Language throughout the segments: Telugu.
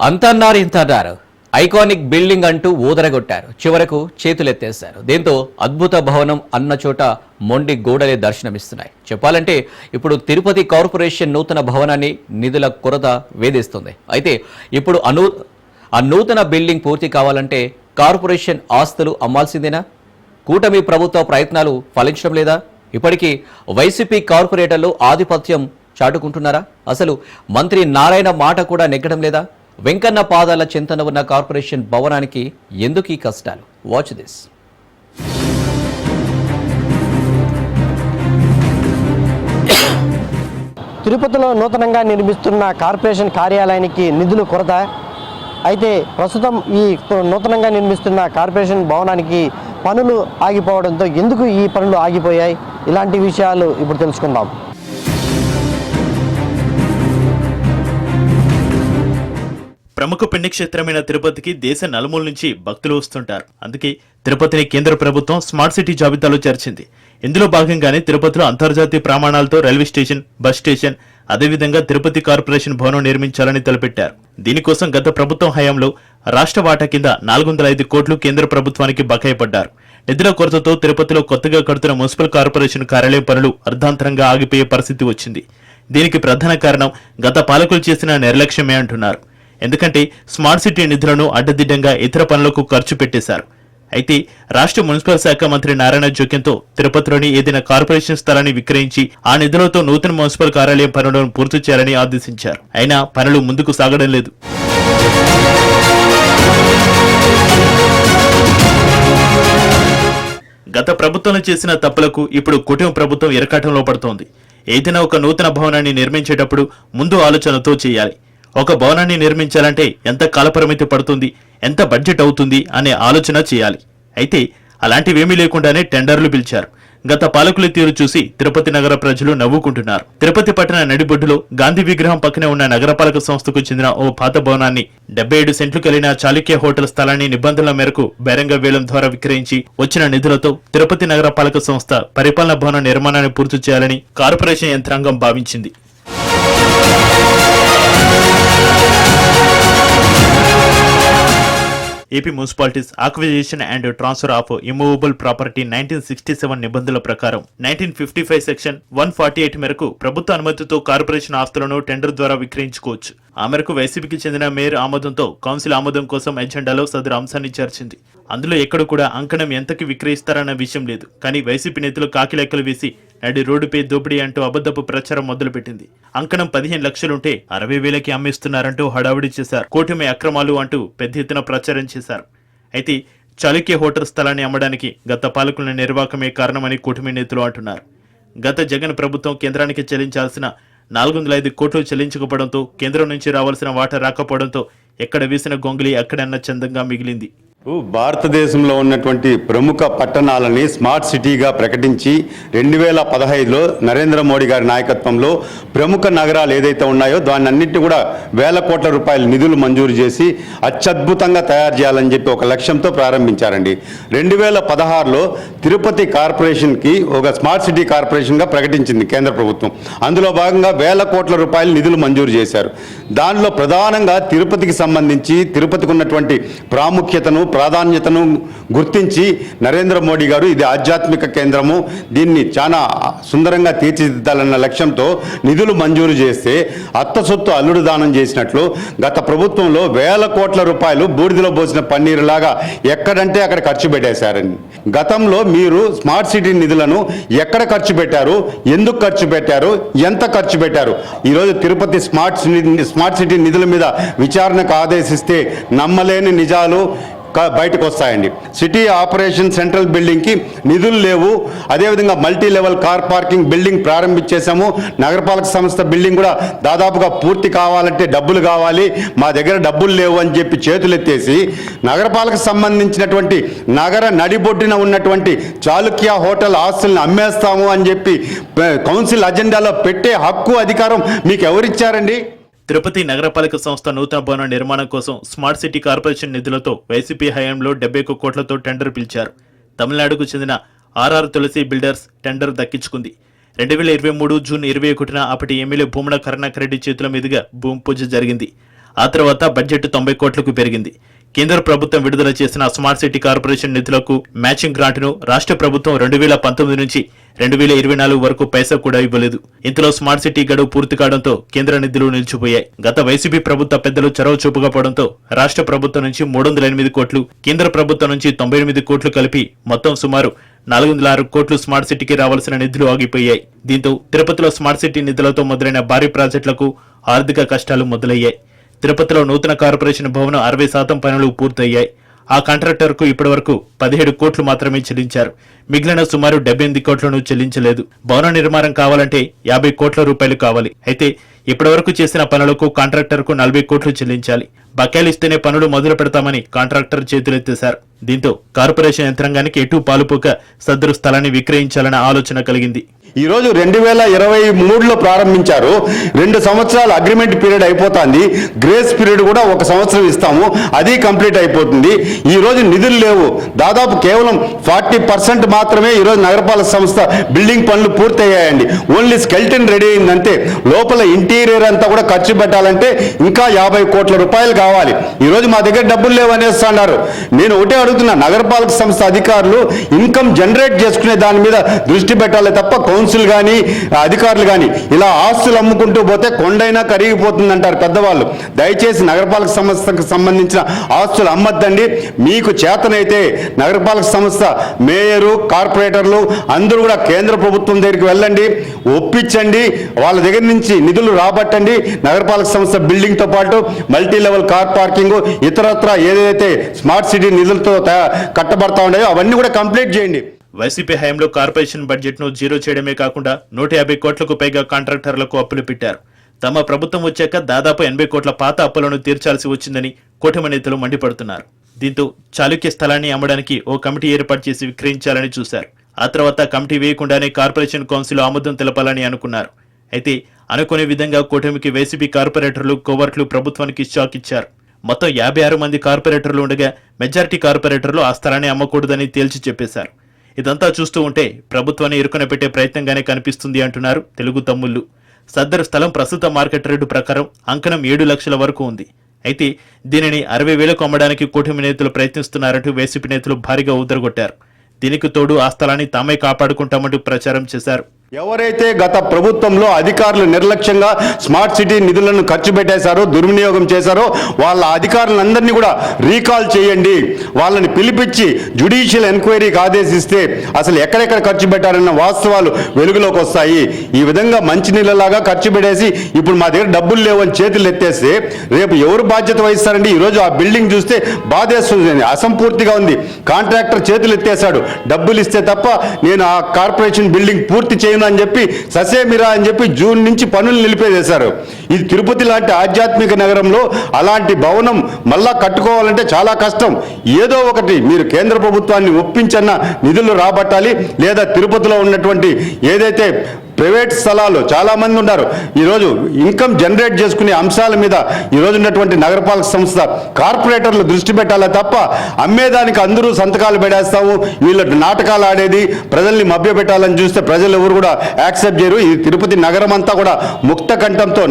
అంతన్నారు ఇంతన్నారు ఐకానిక్ బిల్డింగ్ అంటూ ఊదరగొట్టారు. చివరకు చేతులెత్తేశారు. దీంతో అద్భుత భవనం అన్న చోట మొండి గోడలే దర్శనమిస్తున్నాయి. చెప్పాలంటే ఇప్పుడు తిరుపతి కార్పొరేషన్ నూతన భవనాన్ని నిధుల కొరత వేధిస్తుంది. అయితే ఇప్పుడు ఆ నూతన బిల్డింగ్ పూర్తి కావాలంటే కార్పొరేషన్ ఆస్తులు అమ్మాల్సిందేనా? కూటమి ప్రభుత్వ ప్రయత్నాలు ఫలించడం లేదా? ఇప్పటికీ వైసీపీ కార్పొరేటర్లు ఆధిపత్యం చాటుకుంటున్నారా? అసలు మంత్రి నారాయణ మాట కూడా నెగ్గడం లేదా? వెంకన్న పాదాల చింతన ఉన్న కార్పొరేషన్ భవనానికి ఎందుకు ఈ కష్టాలు? Watch this. తిరుపతిలో నూతనంగా నిర్మిస్తున్న కార్పొరేషన్ కార్యాలయానికి నిధులు కొరత. అయితే ప్రస్తుతం ఈ నూతనంగా నిర్మిస్తున్న కార్పొరేషన్ భవనానికి పనులు ఆగిపోవడంతో ఎందుకు ఈ పనులు ఆగిపోయాయి, ఇలాంటి విషయాలు ఇప్పుడు తెలుసుకుందాం. ప్రముఖ పుణ్యక్షేత్రమైన తిరుపతికి దేశ నలుమూల నుంచి భక్తులు వస్తుంటారు. అందుకే తిరుపతిని కేంద్ర ప్రభుత్వం స్మార్ట్ సిటీ జాబితాలో చేర్చింది. ఇందులో భాగంగానే తిరుపతిలో అంతర్జాతీయ ప్రమాణాలతో రైల్వే స్టేషన్, బస్ స్టేషన్, అదేవిధంగా తిరుపతి కార్పొరేషన్ భవనం నిర్మించాలని తలపెట్టారు. దీనికోసం గత ప్రభుత్వం హయాంలో రాష్ట్ర వాటా కింద 405 కోట్లు కేంద్ర ప్రభుత్వానికి బకాయి పడ్డారు. నిధుల కొరతతో తిరుపతిలో కొత్తగా కడుతున్న మున్సిపల్ కార్పొరేషన్ కార్యాలయం పనులు అర్ధాంతరంగా ఆగిపోయే పరిస్థితి వచ్చింది. దీనికి ప్రధాన కారణం గత పాలకులు చేసిన నిర్లక్ష్యమే అంటున్నారు. ఎందుకంటే స్మార్ట్ సిటీ నిధులను అడ్డదిడ్డంగా ఇతర పనులకు ఖర్చు పెట్టేశారు. అయితే రాష్ట్ర మున్సిపల్ శాఖ మంత్రి నారాయణ జోక్యంతో తిరుపతిలోని ఏదైనా కార్పొరేషన్ స్థలాన్ని విక్రయించి ఆ నిధులతో నూతన మున్సిపల్ కార్యాలయం పనులను పూర్తి చేయాలని ఆదేశించారు. అయినా పనులు ముందుకు సాగడం లేదు. గత ప్రభుత్వంలో చేసిన తప్పులకు ఇప్పుడు కూటమి ప్రభుత్వం ఇరకాటంలో పడుతోంది. ఏదైనా ఒక నూతన భవనాన్ని నిర్మించేటప్పుడు ముందు ఆలోచనతో చేయాలి. ఒక భవనాన్ని నిర్మించాలంటే ఎంత కాలపరిమితి పడుతుంది, ఎంత బడ్జెట్ అవుతుంది అనే ఆలోచన చేయాలి. అయితే అలాంటివేమీ లేకుండానే టెండర్లు పిలిచారు. గత పాలకుల తీరు చూసి తిరుపతి నగర ప్రజలు నవ్వుకుంటున్నారు. తిరుపతి పట్టణ నడిబొడ్డులో గాంధీ విగ్రహం పక్కనే ఉన్న నగరపాలక సంస్థకు చెందిన ఓ పాత భవనాన్ని 77 సెంట్లు కలిగిన చాళుక్య హోటల్ స్థలాన్ని నిబంధనల మేరకు బహిరంగ వేలం ద్వారా విక్రయించి వచ్చిన నిధులతో తిరుపతి నగరపాలక సంస్థ పరిపాలన భవన నిర్మాణాన్ని పూర్తి చేయాలని కార్పొరేషన్ యంత్రాంగం భావించింది. AP municipalities acquisition and transfer of immovable property 1967 నిబంధనల ప్రకారం 1955 సెక్షన్ 148 మేరకు ప్రభుత్వ అనుమతితో కార్పొరేషన్ ఆస్తులను టెండర్ ద్వారా విక్రయించుకోవచ్చు. ఆ మేరకు వైసీపీకి చెందిన మేయర్ ఆమోదంతో కౌన్సిల్ ఆమోదం కోసం ఎజెండాలో సదరు అంశాన్ని చేర్చింది. అందులో ఎక్కడ కూడా అంకణం ఎంతకి విక్రయిస్తారన్న విషయం లేదు. కానీ వైసీపీ నేతలు కాకి లెక్కలు వేసి నడి రోడ్డుపై దోపిడీ అంటూ అబద్ధపు ప్రచారం మొదలుపెట్టింది. అంకణం 15 లక్షలుంటే 60,000కి అమ్మేస్తున్నారంటూ హడావుడి చేశారు. కూటమి అక్రమాలు అంటూ పెద్ద ఎత్తున ప్రచారం చేశారు. అయితే చాళుక్య హోటల్ స్థలాన్ని అమ్మడానికి గత పాలకుల నిర్వాహకమే కారణమని కూటమి నేతలు అంటున్నారు. గత జగన్ ప్రభుత్వం కేంద్రానికి చెల్లించాల్సిన 405 కోట్లు చెల్లించకపోవడంతో కేంద్రం నుంచి రావాల్సిన వాటా రాకపోవడంతో ఎక్కడ వేసిన గొంగలి అక్కడన్న చందంగా మిగిలింది. భారతదేశంలో ఉన్నటువంటి ప్రముఖ పట్టణాలని స్మార్ట్ సిటీగా ప్రకటించి 2015లో నరేంద్ర మోడీ గారి నాయకత్వంలో ప్రముఖ నగరాలు ఏదైతే ఉన్నాయో దాన్ని అన్నింటి కూడా వేల కోట్ల రూపాయల నిధులు మంజూరు చేసి అత్యద్భుతంగా తయారు చేయాలని చెప్పి ఒక లక్ష్యంతో ప్రారంభించారండి. 2016లో తిరుపతి కార్పొరేషన్కి ఒక స్మార్ట్ సిటీ కార్పొరేషన్గా ప్రకటించింది కేంద్ర ప్రభుత్వం. అందులో భాగంగా వేల కోట్ల రూపాయల నిధులు మంజూరు చేశారు. దానిలో ప్రధానంగా తిరుపతికి సంబంధించి తిరుపతికి ఉన్నటువంటి ప్రాముఖ్యతను ప్రాధాన్యతను గుర్తించి నరేంద్ర మోడీ గారు ఇది ఆధ్యాత్మిక కేంద్రము, దీన్ని చాలా సుందరంగా తీర్చిదిద్దాలన్న లక్ష్యంతో నిధులు మంజూరు చేస్తే అత్త సొత్తు అల్లుడు దానం చేసినట్లు గత ప్రభుత్వంలో వేల కోట్ల రూపాయలు బూడిదలో పోసిన పన్నీరులాగా ఎక్కడంటే అక్కడ ఖర్చు పెట్టేశారని. గతంలో మీరు స్మార్ట్ సిటీ నిధులను ఎక్కడ ఖర్చు పెట్టారు, ఎందుకు ఖర్చు పెట్టారు, ఎంత ఖర్చు పెట్టారు? ఈరోజు తిరుపతి స్మార్ట్ సిటీ నిధుల మీద విచారణకు ఆదేశిస్తే నమ్మలేని నిజాలు బయటకు వస్తాయండి. సిటీ ఆపరేషన్ సెంట్రల్ బిల్డింగ్కి నిధులు లేవు. అదేవిధంగా multi level car parking building ప్రారంభించేశాము. నగరపాలక సంస్థ బిల్డింగ్ కూడా దాదాపుగా పూర్తి కావాలంటే డబ్బులు కావాలి, మా దగ్గర డబ్బులు లేవు అని చెప్పి చేతులెత్తేసి నగరపాలక సంబంధించినటువంటి నగర నడిబొడ్డున ఉన్నటువంటి చాళుక్య హోటల్ ఆస్తుల్ని అమ్మేస్తాము అని చెప్పి కౌన్సిల్ అజెండాలో పెట్టే హక్కు అధికారం మీకు ఎవరిచ్చారండి? తిరుపతి నగరపాలక సంస్థ నూతన భవన నిర్మాణం కోసం స్మార్ట్ సిటీ కార్పొరేషన్ నిధులతో వైసీపీ హయాంలో 71 కోట్లతో టెండర్ పిలిచారు. తమిళనాడుకు చెందిన ఆర్ఆర్ తులసి బిల్డర్స్ టెండర్ దక్కించుకుంది. 2023 జూన్ 21న అప్పటి ఎమ్మెల్యే భూమన కరుణాకర్ రెడ్డి చేతుల మీదుగా భూమి పూజ జరిగింది. ఆ తర్వాత బడ్జెట్ 90 కోట్లకు పెరిగింది. కేంద్ర ప్రభుత్వం విడుదల చేసిన స్మార్ట్ సిటీ కార్పొరేషన్ నిధులకు మ్యాచింగ్ గ్రాంట్ను రాష్ట్ర ప్రభుత్వం 2019 నుంచి 2024 వరకు పైసా కూడా ఇవ్వలేదు. ఇంతలో స్మార్ట్ సిటీ గడువు పూర్తి కావడంతో కేంద్ర నిధులు నిలిచిపోయాయి. గత వైసీపీ ప్రభుత్వ పెద్దలు చొరవ చూపకపోవడంతో రాష్ట్ర ప్రభుత్వం నుంచి 308 కోట్లు, కేంద్ర ప్రభుత్వం నుంచి 98 కోట్లు కలిపి మొత్తం సుమారు 406 కోట్లు స్మార్ట్ సిటీకి రావాల్సిన నిధులు ఆగిపోయాయి. దీంతో తిరుపతిలో స్మార్ట్ సిటీ నిధులతో మొదలైన భారీ ప్రాజెక్టులకు ఆర్థిక కష్టాలు మొదలయ్యాయి. తిరుపతిలో నూతన కార్పొరేషన్ భవనం 60% పనులు పూర్తయ్యాయి. ఆ కాంట్రాక్టర్కు ఇప్పటివరకు 17 కోట్లు మాత్రమే చెల్లించారు. మిగిలిన సుమారు 78 కోట్లను చెల్లించలేదు. భవన నిర్మాణం కావాలంటే 50 కోట్ల రూపాయలు కావాలి. అయితే ఇప్పటివరకు చేసిన పనులకు కాంట్రాక్టర్కు 40 కోట్లు చెల్లించాలి. బకాయిలు ఇస్తేనే పనులు మొదలు పెడతామని కాంట్రాక్టర్ చేతులెత్తేశారు. దీంతో కార్పొరేషన్ యంత్రాంగానికి ఎటు పాలుపోక సదరు స్థలాన్ని విక్రయించాలన్న ఆలోచన కలిగింది. ఈ రోజు 2023లో ప్రారంభించారు. 2 సంవత్సరాల అగ్రిమెంట్ పీరియడ్ అయిపోతుంది. గ్రేస్ పీరియడ్ కూడా 1 సంవత్సరం ఇస్తాము, అది కంప్లీట్ అయిపోతుంది. ఈ రోజు నిధులు లేవు. దాదాపు కేవలం 40% మాత్రమే ఈ రోజు నగరపాలక సంస్థ బిల్డింగ్ పనులు పూర్తయ్యాయండి. ఓన్లీ స్కెల్టన్ రెడీ అయిందంటే లోపల ఇంటీరియర్ అంతా కూడా ఖర్చు పెట్టాలంటే ఇంకా 50 కోట్ల రూపాయలు కావాలి. ఈ రోజు మా దగ్గర డబ్బులు లేవు అనేస్తున్నారు. నేను ఒకటే అడుగుతున్నా, నగరపాలక సంస్థ అధికారులు ఇన్కమ్ జనరేట్ చేసుకునే దాని మీద దృష్టి పెట్టాలి తప్ప కౌన్సిల్ కానీ అధికారులు కానీ ఇలా ఆస్తులు అమ్ముకుంటూ పోతే కొండైనా కరిగిపోతుంది అంటారు పెద్దవాళ్ళు. దయచేసి నగరపాలక సంస్థకు సంబంధించిన ఆస్తులు అమ్మద్దండి. మీకు చేతనైతే నగరపాలక సంస్థ మేయరు, కార్పొరేటర్లు అందరూ కూడా కేంద్ర ప్రభుత్వం దగ్గరికి వెళ్ళండి, ఒప్పించండి, వాళ్ళ దగ్గర నుంచి నిధులు రాబట్టండి. నగరపాలక సంస్థ బిల్డింగ్ తో పాటు మల్టీ లెవెల్ కార్ పార్కింగ్, ఇతరత్ర ఏదైతే స్మార్ట్ సిటీ నిధులతో కట్టబడతా ఉన్నాయో అవన్నీ కూడా కంప్లీట్ చేయండి. వైసీపీ హయాంలో కార్పొరేషన్ బడ్జెట్ ను జీరో చేయడమే కాకుండా 150 కోట్లకు పైగా కాంట్రాక్టర్లకు అప్పులు పెట్టారు. తమ ప్రభుత్వం వచ్చాక దాదాపు 80 కోట్ల పాత అప్పులను తీర్చాల్సి వచ్చిందని కూటమి నేతలు మండిపడుతున్నారు. దీంతో చాళుక్య స్థలాన్ని అమ్మడానికి ఓ కమిటీ ఏర్పాటు చేసి విక్రయించాలని చూశారు. ఆ తర్వాత కమిటీ వేయకుండానే కార్పొరేషన్ కౌన్సిల్ ఆమోదం తెలపాలని అనుకున్నారు. అయితే అనుకునే విధంగా కూటమికి వైసీపీ కార్పొరేటర్లు, కోవర్ట్లు ప్రభుత్వానికి షాక్ ఇచ్చారు. మొత్తం 56 మంది కార్పొరేటర్లు ఉండగా మెజారిటీ కార్పొరేటర్లు ఆ స్థలాన్ని అమ్మకూడదని తేల్చి చెప్పేశారు. ఇదంతా చూస్తూ ఉంటే ప్రభుత్వాన్ని ఇరుకున పెట్టే ప్రయత్నంగానే కనిపిస్తుంది అంటున్నారు తెలుగు తమ్ముళ్ళు. సదరు స్థలం ప్రస్తుత మార్కెట్ రేటు ప్రకారం అంకణం 7 లక్షల వరకు ఉంది. అయితే దీనిని 60,000కు అమ్మడానికి కూటమి నేతలు ప్రయత్నిస్తున్నారంటూ వైసీపీ నేతలు భారీగా ఊదరగొట్టారు. దీనికి తోడు ఆ స్థలాన్ని తామే కాపాడుకుంటామంటూ ప్రచారం చేశారు. ఎవరైతే గత ప్రభుత్వంలో అధికారులు నిర్లక్ష్యంగా స్మార్ట్ సిటీ నిధులను ఖర్చు పెట్టేశారో, దుర్వినియోగం చేశారో వాళ్ళ అధికారులందరినీ కూడా రీకాల్ చేయండి. వాళ్ళని పిలిపించి జ్యుడిషియల్ ఎంక్వైరీకి ఆదేశిస్తే అసలు ఎక్కడెక్కడ ఖర్చు పెట్టారన్న వాస్తవాలు వెలుగులోకి వస్తాయి. ఈ విధంగా మంచినీళ్ళలాగా ఖర్చు పెట్టేసి ఇప్పుడు మా దగ్గర డబ్బులు లేవని చేతులు ఎత్తేస్తే రేపు ఎవరు బాధ్యత వహిస్తారండి? ఈరోజు ఆ బిల్డింగ్ చూస్తే బాధేస్తుంది, అసంపూర్తిగా ఉంది. కాంట్రాక్టర్ చేతులు ఎత్తేశాడు, డబ్బులు ఇస్తే తప్ప నేను ఆ కార్పొరేషన్ బిల్డింగ్ పూర్తి చేయను అని చెప్పి ససేమిరా అని చెప్పి జూన్ నుంచి పనులు నిలిపేసేశారు. ఇది తిరుపతి లాంటి ఆధ్యాత్మిక నగరంలో అలాంటి భవనం మళ్ళా కట్టుకోవాలంటే చాలా కష్టం. ఏదో ఒకటి మీరు కేంద్ర ప్రభుత్వాన్ని ఒప్పించన్న నిధులు రాబట్టాలి, లేదా తిరుపతిలో ఉన్నటువంటి ఏదైతే ప్రైవేట్ స్థలాలు చాలా మంది ఉన్నారు. ఈరోజు ఇన్కమ్ జనరేట్ చేసుకునే అంశాల మీద ఈరోజు ఉన్నటువంటి నగరపాలక సంస్థ కార్పొరేటర్లు దృష్టి పెట్టాలే తప్ప అమ్మేదానికి అందరూ సంతకాలు పెడేస్తాము, వీళ్ళ నాటకాలు ఆడేది, ప్రజల్ని మభ్యపెట్టాలని చూస్తే ప్రజలు ఎవరు కూడా యాక్సెప్ట్ చేయరు. ఈ తిరుపతి నగరం అంతా కూడా ముక్త కంఠంతో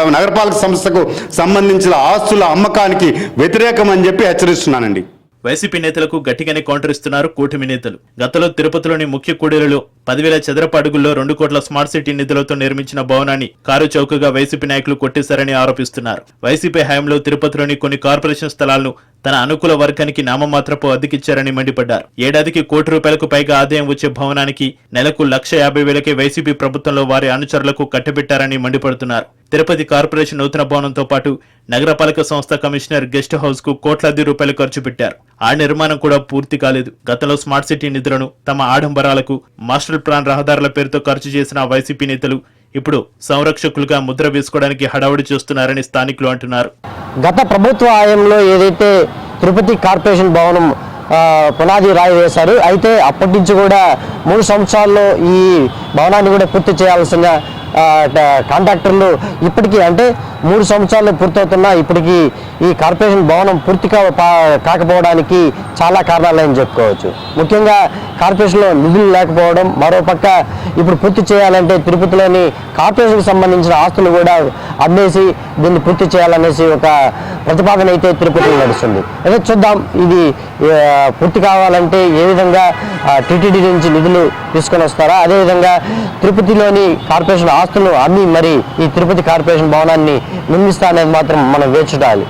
నగరపాలక సంస్థకు సంబంధించిన ఆస్తుల అమ్మకానికి వ్యతిరేకం అని చెప్పి హెచ్చరిస్తున్నానండి. వైసీపీ నేతలకు గట్టిగానే కౌంటర్ ఇస్తున్నారు కూటమి నేతలు. గతంలో తిరుపతిలోని ముఖ్య కూడలిలో 10,000 చదరపు అడుగుల్లో 2 కోట్ల స్మార్ట్ సిటీ నిధులతో నిర్మించిన భవనాన్ని కారు చౌకగా వైసీపీ నాయకులు కొట్టేశారని ఆరోపిస్తున్నారు. వైసీపీ హయాంలో తిరుపతిలోని కొన్ని కార్పొరేషన్ స్థలాలను తన అనుకూల వర్గానికి నామమాత్రపు అద్దెకిచ్చారని మండిపడ్డారు. ఏడాదికి ₹1 కోటి పైగా ఆదాయం వచ్చే భవనానికి నెలకు 1,50,000కే వైసీపీ ప్రభుత్వంలో వారి అనుచరులకు కట్టబెట్టారని మండిపడుతున్నారు. తిరుపతి కార్పొరేషన్ నూతన భవనంతో పాటు నగరపాలక సంస్థ కమిషనర్ గెస్ట్ హౌస్ కు కోట్లాది రూపాయలు ఖర్చు పెట్టారు. ఆ నిర్మాణం కూడా పూర్తి కాలేదు. గతంలో స్మార్ట్ సిటీ నిధులను తమ ఆడంబరాలకు, మాస్టర్ ప్లాన్ రహదారుల పేరుతో ఖర్చు చేసిన వైసీపీ నేతలు ఇప్పుడు సంరక్షకులుగా ముద్ర వేసుకోవడానికి హడావుడి చేస్తున్నారని స్థానికులు అంటున్నారు. గత ప్రభుత్వ హయాంలో ఏదైతే తిరుపతి కార్పొరేషన్ భవనం పునాది రాయి వేశారు, అయితే అప్పటి నుంచి కూడా 3 సంవత్సరాల్లో ఈ భవనాన్ని కూడా పూర్తి చేయాల్సిన కాంట్రాక్టర్లు ఇప్పటికీ అంటే 3 సంవత్సరాలు పూర్తవుతున్నా ఇప్పటికీ ఈ కార్పొరేషన్ భవనం పూర్తి కాకపోవడానికి చాలా కారణాలని చెప్పుకోవచ్చు. ముఖ్యంగా కార్పొరేషన్లో నిధులు లేకపోవడం, మరోపక్క ఇప్పుడు పూర్తి చేయాలంటే తిరుపతిలోని కార్పొరేషన్కి సంబంధించిన ఆస్తులు కూడా అమ్మేసి దీన్ని పూర్తి చేయాలనేసి ఒక ప్రతిపాదన అయితే తిరుపతిలో నడుస్తుంది. అదే చూద్దాం ఇది పూర్తి కావాలంటే ఏ విధంగా టీటీడీ నుంచి నిధులు తీసుకొని వస్తారా, అదేవిధంగా తిరుపతిలోని కార్పొరేషన్ ఆస్తులు అమ్మి మరి ఈ తిరుపతి కార్పొరేషన్ భవనాన్ని నిర్మిస్తా అనేది మాత్రం మనం వేచి చూడాలి.